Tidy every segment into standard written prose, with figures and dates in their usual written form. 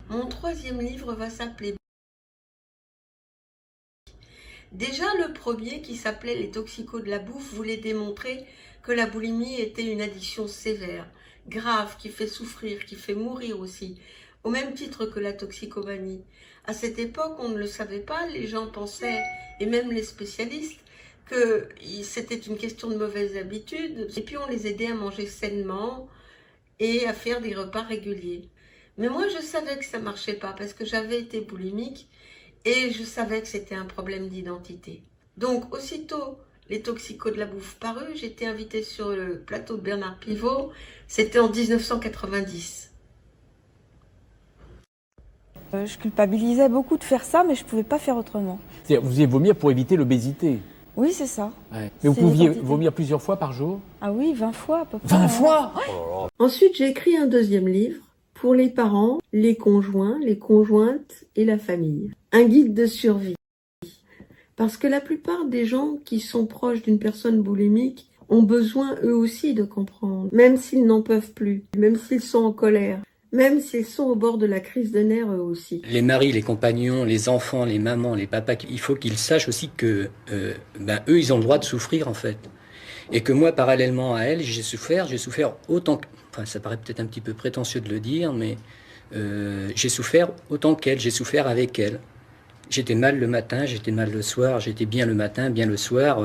Mon troisième livre va s'appeler... Déjà, le premier, qui s'appelait Les toxicos de la bouffe, voulait démontrer que la boulimie était une addiction sévère, grave, qui fait souffrir, qui fait mourir aussi, au même titre que la toxicomanie. À cette époque, on ne le savait pas, les gens pensaient, et même les spécialistes, que c'était une question de mauvaises habitudes, et puis on les aidait à manger sainement et à faire des repas réguliers. Mais moi, je savais que ça marchait pas parce que j'avais été boulimique et je savais que c'était un problème d'identité. Donc, aussitôt les toxicos de la bouffe parus, j'ai été invitée sur le plateau de Bernard Pivot. C'était en 1990. Je culpabilisais beaucoup de faire ça, mais je pouvais pas faire autrement. C'est-à-dire, vous faisiez vomir pour éviter l'obésité. Oui, c'est ça. Ouais. Mais vous C'est pouviez l'identité. vomir plusieurs fois par jour? Ah oui, 20 fois à peu près. 20 fois? Ensuite, j'ai écrit un deuxième livre pour les parents, les conjoints, les conjointes et la famille. Un guide de survie. Parce que la plupart des gens qui sont proches d'une personne boulimique ont besoin eux aussi de comprendre, même s'ils n'en peuvent plus, même s'ils sont en colère, même s'ils sont au bord de la crise de nerfs eux aussi. Les maris, les compagnons, les enfants, les mamans, les papas, il faut qu'ils sachent aussi que eux, ils ont le droit de souffrir en fait. Et que moi, parallèlement à elle, j'ai souffert autant que... Enfin, ça paraît peut-être un petit peu prétentieux de le dire, mais j'ai souffert autant qu'elle, j'ai souffert avec elle. J'étais mal le matin, j'étais mal le soir, j'étais bien le matin, bien le soir.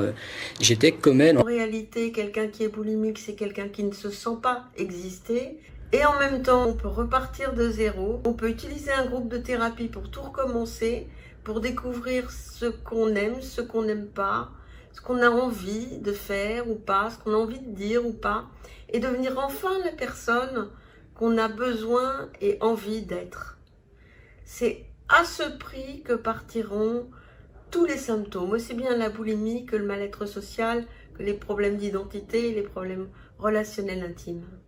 J'étais comme elle. En réalité, quelqu'un qui est boulimique, c'est quelqu'un qui ne se sent pas exister. Et en même temps, on peut repartir de zéro. On peut utiliser un groupe de thérapie pour tout recommencer, pour découvrir ce qu'on aime, ce qu'on n'aime pas, ce qu'on a envie de faire ou pas, ce qu'on a envie de dire ou pas, et devenir enfin la personne qu'on a besoin et envie d'être. C'est à ce prix que partiront tous les symptômes, aussi bien la boulimie que le mal-être social, que les problèmes d'identité et les problèmes relationnels intimes.